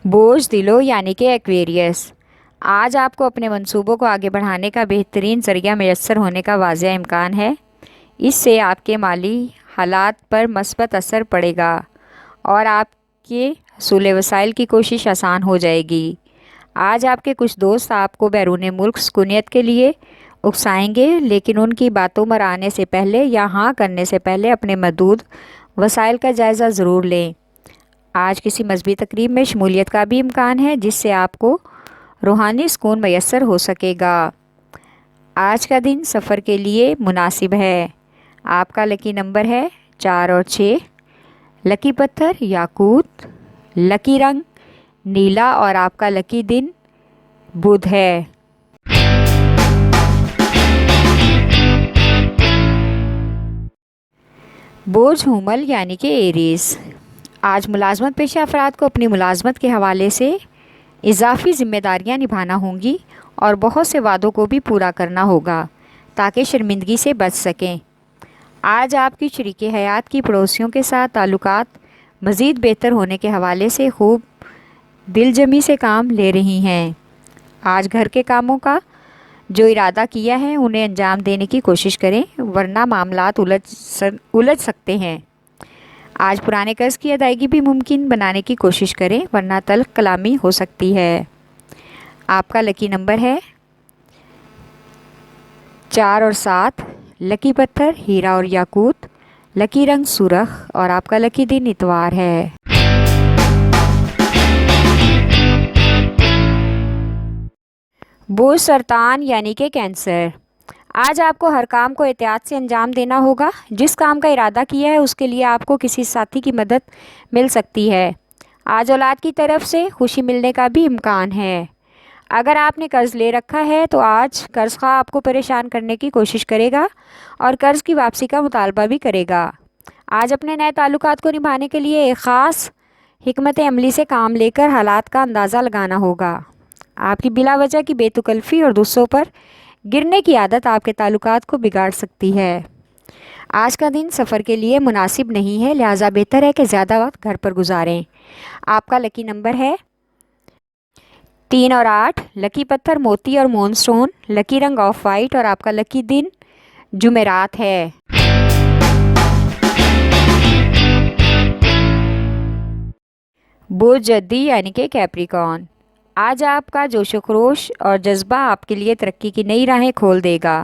बोझ दिलो यानी कि एक्वेरियस। आज आपको अपने मंसूबों को आगे बढ़ाने का बेहतरीन ज़रिया मैसर होने का वाज़िह इम्कान है। इससे आपके माली हालात पर मस्बत असर पड़ेगा और आपके हसूल वसाइल की कोशिश आसान हो जाएगी। आज आपके कुछ दोस्त आपको बैरून मुल्क सुकूनियत के लिए उकसाएंगे, लेकिन उनकी बातों में आने से पहले या हाँ करने से पहले अपने महदूद वसाइल का जायज़ा ज़रूर लें। आज किसी मजहबी तकरीब में शमूलियत का भी इम्कान है, जिससे आपको रूहानी सुकून मैसर हो सकेगा। आज का दिन सफ़र के लिए मुनासिब है। आपका लकी नंबर है 4 और 6। लकी पत्थर याकूत। लकी रंग नीला और आपका लकी दिन बुध है। बोझ हुमल यानी कि एरीज। आज मुलाजमत पेशा अफराद को अपनी मुलाजमत के हवाले से इजाफ़ी ज़िम्मेदारियाँ निभाना होंगी और बहुत से वादों को भी पूरा करना होगा ताकि शर्मिंदगी से बच सकें। आज आपकी शरीके हयात की पड़ोसियों के साथ ताल्लुकात मज़ीद बेहतर होने के हवाले से खूब दिलजमी से काम ले रही हैं। आज घर के कामों का जो इरादा किया है उन्हें अंजाम देने की कोशिश करें, वरना मामलात उलझ सकते हैं। आज पुराने कर्ज की अदायगी भी मुमकिन बनाने की कोशिश करें, वरना तल्ख कलामी हो सकती है। आपका लकी नंबर है 4 और 7। लकी पत्थर हीरा और याकूत। लकी रंग सुरख और आपका लकी दिन इतवार है। बोझ सरतान यानी कि कैंसर। आज आपको हर काम को एहतियात से अंजाम देना होगा। जिस काम का इरादा किया है उसके लिए आपको किसी साथी की मदद मिल सकती है। आज औलाद की तरफ से खुशी मिलने का भी इम्कान है। अगर आपने कर्ज़ ले रखा है तो आज कर्ज़ खा आपको परेशान करने की कोशिश करेगा और कर्ज़ की वापसी का मुतालबा भी करेगा। आज अपने नए ताल्लुकात को निभाने के लिए एक ख़ास हिकमत अमली से काम लेकर हालात का अंदाज़ा लगाना होगा। आपकी बिला वजह की बेतकल्फ़ी और दूसरों पर गिरने की आदत आपके ताल्लुकात को बिगाड़ सकती है। आज का दिन सफ़र के लिए मुनासिब नहीं है, लिहाजा बेहतर है कि ज़्यादा वक्त घर पर गुजारें। आपका लकी नंबर है 3 और 8। लकी पत्थर मोती और मूनस्टोन। लकी रंग ऑफ वाइट और आपका लकी दिन जुमेरात है। बोझ जद्दी यानी कि कैप्रिकॉर्न। आज आपका जोशो खरोश और जज्बा आपके लिए तरक्की की नई राहें खोल देगा।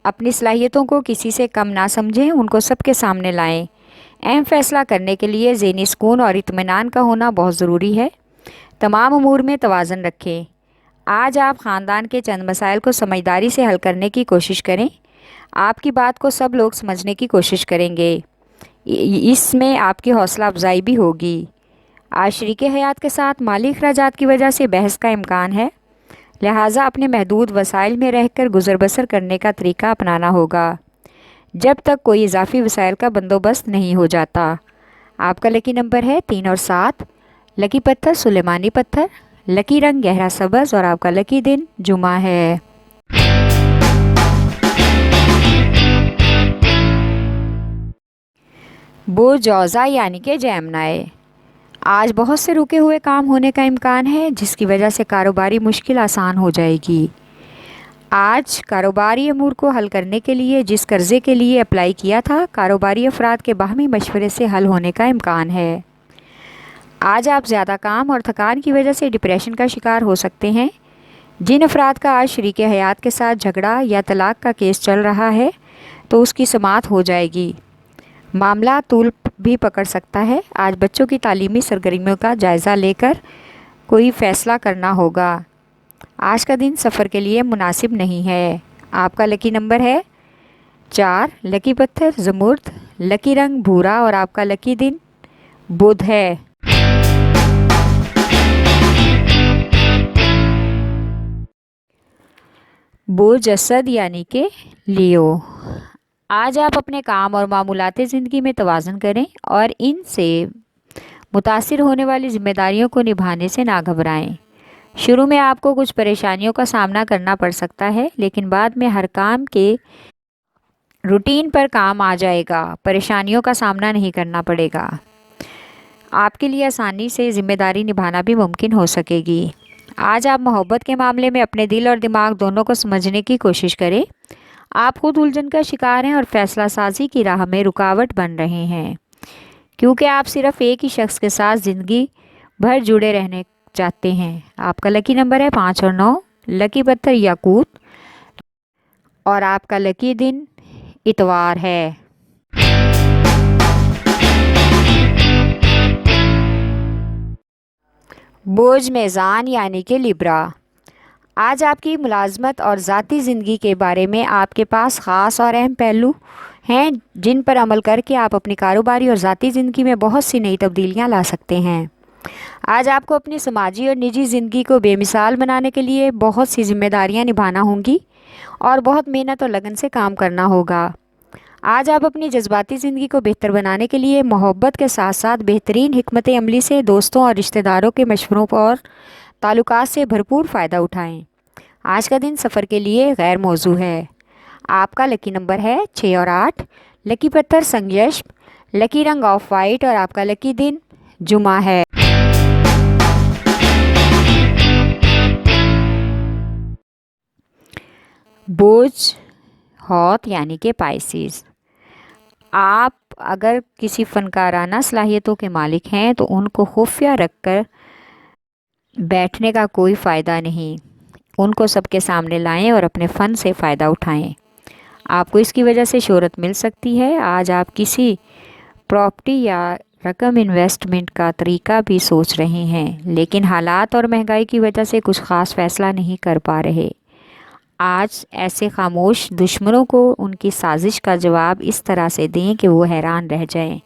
अपनी सलाहियतों को किसी से कम ना समझें, उनको सबके सामने लाएं। अहम फैसला करने के लिए ज़हनी सुकून और इत्मीनान का होना बहुत ज़रूरी है। तमाम अमूर में तवाज़ुन रखें। आज आप ख़ानदान के चंद मसाइल को समझदारी से हल करने की कोशिश करें। आपकी बात को सब लोग समझने की कोशिश करेंगे। इसमें आपकी हौसला अफजाई भी होगी। आज शरीके हयात के साथ माली अखराजात की वजह से बहस का इम्कान है, लिहाजा अपने महदूद वसाइल में रहकर गुजर बसर करने का तरीका अपनाना होगा जब तक कोई इजाफी वसाइल का बंदोबस्त नहीं हो जाता। आपका लकी नंबर है 3 और 7। लकी पत्थर सुलेमानी पत्थर। लकी रंग गहरा सब्ज़ और आपका लकी दिन जुमा है। बोझ जौज़ा यानी कि जैमनाए। आज बहुत से रुके हुए काम होने का इम्कान है, जिसकी वजह से कारोबारी मुश्किल आसान हो जाएगी। आज कारोबारी अमूर को हल करने के लिए जिस कर्ज़े के लिए अप्लाई किया था, कारोबारी अफराद के बाहमी मशवरे से हल होने का इम्कान है। आज आप ज़्यादा काम और थकान की वजह से डिप्रेशन का शिकार हो सकते हैं। जिन अफराद का आज शरीके हयात के साथ झगड़ा या तलाक का केस चल रहा है तो उसकी समाअत हो जाएगी। मामला तूल भी पकड़ सकता है। आज बच्चों की तालीमी सरगर्मियों का जायज़ा लेकर कोई फ़ैसला करना होगा। आज का दिन सफ़र के लिए मुनासिब नहीं है। आपका लकी नंबर है 4। लकी पत्थर ज़मुर्द। लकी रंग भूरा और आपका लकी दिन बुध है। बोझ असद यानी कि लियो। आज आप अपने काम और मामूलाती ज़िंदगी में तवाज़ुन करें और इनसे मुतासिर होने वाली ज़िम्मेदारियों को निभाने से ना घबराएं। शुरू में आपको कुछ परेशानियों का सामना करना पड़ सकता है, लेकिन बाद में हर काम के रूटीन पर काम आ जाएगा। परेशानियों का सामना नहीं करना पड़ेगा। आपके लिए आसानी से जिम्मेदारी निभाना भी मुमकिन हो सकेगी। आज आप मोहब्बत के मामले में अपने दिल और दिमाग दोनों को समझने की कोशिश करें। आप खुद उलझन का शिकार हैं और फैसला साजी की राह में रुकावट बन रहे हैं, क्योंकि आप सिर्फ एक ही शख्स के साथ ज़िंदगी भर जुड़े रहने चाहते हैं। आपका लकी नंबर है 5 और 9। लकी पत्थर याकूत और आपका लकी दिन इतवार है। बोझ मेज़ान यानी कि लिब्रा। आज आपकी मुलाजमत और ज़ाती ज़िंदगी के बारे में आपके पास ख़ास और अहम पहलू हैं, जिन पर अमल करके आप अपनी कारोबारी और ज़ाती ज़िंदगी में बहुत सी नई तब्दीलियां ला सकते हैं। आज आपको अपनी समाजी और निजी ज़िंदगी को बेमिसाल बनाने के लिए बहुत सी जिम्मेदारियां निभाना होंगी और बहुत मेहनत और लगन से काम करना होगा। आज आप अपनी जज्बाती ज़िंदगी को बेहतर बनाने के लिए मोहब्बत के साथ साथ बेहतरीन हिकमत अमली से दोस्तों और रिश्तेदारों के मशवरों और ताल्लुकात से भरपूर फ़ायदा उठाएं। आज का दिन सफ़र के लिए गैर मौजू है। आपका लकी नंबर है 6 और 8। लकी पत्थर संगयश, लकी रंग ऑफ वाइट और आपका लकी दिन जुमा है। बोझ हौत यानी कि पाइसिस। आप अगर किसी फ़नकाराना सलाहियतों के मालिक हैं तो उनको खुफिया रखकर बैठने का कोई फ़ायदा नहीं। उनको सबके सामने लाएं और अपने फ़न से फ़ायदा उठाएं। आपको इसकी वजह से शोहरत मिल सकती है। आज आप किसी प्रॉपर्टी या रकम इन्वेस्टमेंट का तरीका भी सोच रहे हैं, लेकिन हालात और महंगाई की वजह से कुछ ख़ास फ़ैसला नहीं कर पा रहे। आज ऐसे खामोश दुश्मनों को उनकी साजिश का जवाब इस तरह से दें कि वो हैरान रह जाएं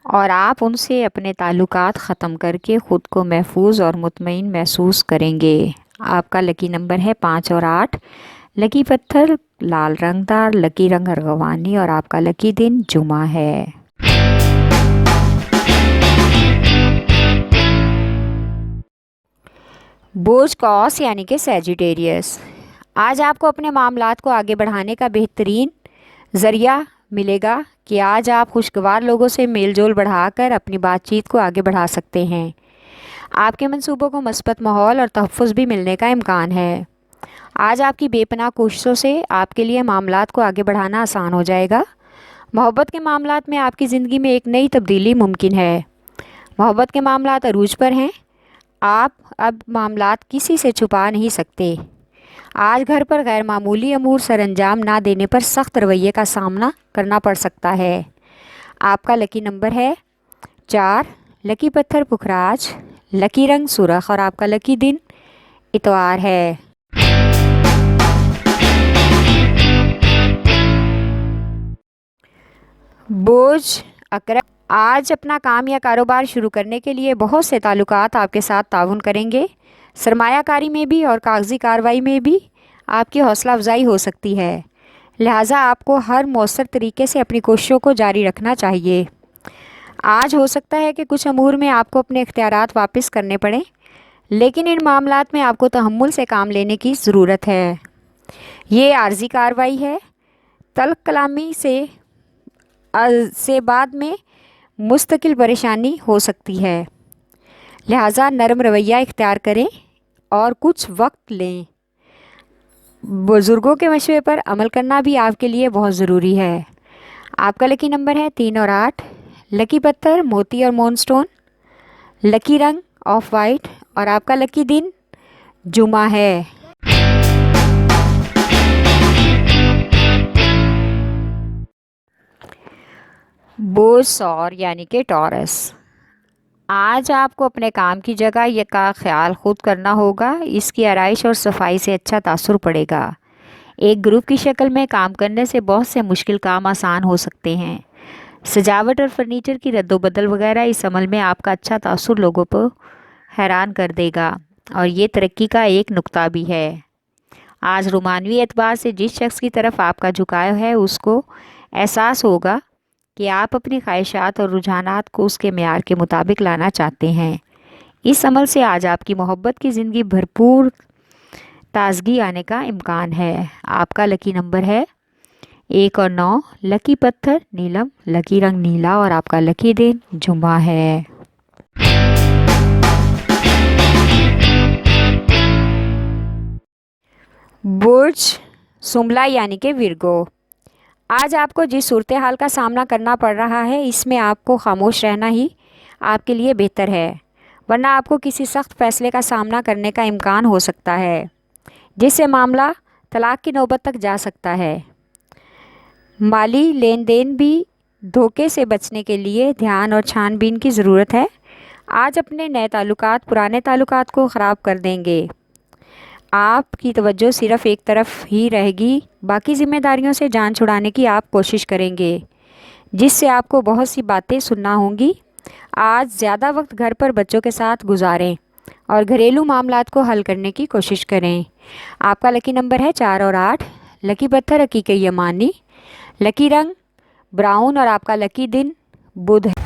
और आप उनसे अपने ताल्लुकात ख़त्म करके ख़ुद को महफूज और मुतमईन महसूस करेंगे। आपका लकी नंबर है 5 और 8। लकी पत्थर लाल रंगदार, लकी रंग अर्गवानी और आपका लकी दिन जुमा है। बोझ कॉस यानी कि सैजिटेरियस। आज आपको अपने मामलात को आगे बढ़ाने का बेहतरीन ज़रिया मिलेगा कि आज आप खुशगवार लोगों से मेलजोल बढ़ाकर अपनी बातचीत को आगे बढ़ा सकते हैं। आपके मंसूबों को मस्बत माहौल और तहफ़्फ़ुज़ भी मिलने का इम्कान है। आज आपकी बेपनाह कोशिशों से आपके लिए मामलात को आगे बढ़ाना आसान हो जाएगा। मोहब्बत के मामलात में आपकी ज़िंदगी में एक नई तब्दीली मुमकिन है। मोहब्बत के मामलात अरूज पर हैं। आप अब मामलात किसी से छुपा नहीं सकते। आज घर पर गैर मामूली अमूर सरअंजाम ना देने पर सख्त रवैये का सामना करना पड़ सकता है। आपका लकी नंबर है 4। लकी पत्थर पुखराज, लकी रंग सुरख और आपका लकी दिन इतवार है। बोझ अकरम। आज अपना काम या कारोबार शुरू करने के लिए बहुत से ताल्लुकात आपके साथ ताउन करेंगे। सरमायाकारी में भी और कागजी कार्रवाई में भी आपकी हौसला अफजाई हो सकती है, लिहाजा आपको हर मौसर तरीके से अपनी कोशिशों को जारी रखना चाहिए। आज हो सकता है कि कुछ अमूर में आपको अपने इख्तियारात वापस करने पड़ें, लेकिन इन मामलात में आपको तहम्मुल से काम लेने की ज़रूरत है। ये आर्जी कार्रवाई है। तल्ख कलामी से बाद में मुस्तकिल परेशानी हो सकती है, लिहाजा नरम रवैया इख्तियार करें और कुछ वक्त लें। बुज़ुर्गों के मशवरे पर अमल करना भी आपके लिए बहुत ज़रूरी है। आपका लकी नंबर है 3 और 8। लकी पत्थर मोती और मोनस्टोन, लकी रंग ऑफ वाइट और आपका लकी दिन जुमा है। बोझ सौर यानी कि टॉरस। आज आपको अपने काम की जगह का ख्याल खुद करना होगा। इसकी आराइश और सफाई से अच्छा तासुर पड़ेगा। एक ग्रुप की शक्ल में काम करने से बहुत से मुश्किल काम आसान हो सकते हैं। सजावट और फर्नीचर की रद्दोबदल वगैरह इस अमल में आपका अच्छा तासुर लोगों को हैरान कर देगा और ये तरक्की का एक नुक्ता भी है। आज रोमानवी एतबार से जिस शख्स की तरफ आपका झुकाव है उसको एहसास होगा कि आप अपनी ख्वाहिशात और रुझानात को उसके मेयार के मुताबिक लाना चाहते हैं। इस अमल से आज आपकी मोहब्बत की ज़िंदगी भरपूर ताजगी आने का इम्कान है। आपका लकी नंबर है 1 और 9 लकी पत्थर नीलम, लकी रंग नीला और आपका लकी दिन जुम्मा है। बुर्ज सुमला यानी कि विर्गो, आज आपको जिस सूरत हाल का सामना करना पड़ रहा है इसमें आपको खामोश रहना ही आपके लिए बेहतर है, वरना आपको किसी सख्त फैसले का सामना करने का इम्कान हो सकता है जिससे मामला तलाक की नौबत तक जा सकता है। माली लेन देन भी धोखे से बचने के लिए ध्यान और छानबीन की ज़रूरत है। आज अपने नए ताल्लुकात पुराने ताल्लुकात को ख़राब कर देंगे। आपकी तवज्जो सिर्फ़ एक तरफ ही रहेगी, बाकी ज़िम्मेदारियों से जान छुड़ाने की आप कोशिश करेंगे जिससे आपको बहुत सी बातें सुनना होंगी। आज ज़्यादा वक्त घर पर बच्चों के साथ गुजारें और घरेलू मामलात को हल करने की कोशिश करें। आपका लकी नंबर है 4 और 8, लकी पत्थर हकीक यमानी, लकी रंग ब्राउन और आपका लकी दिन बुध है।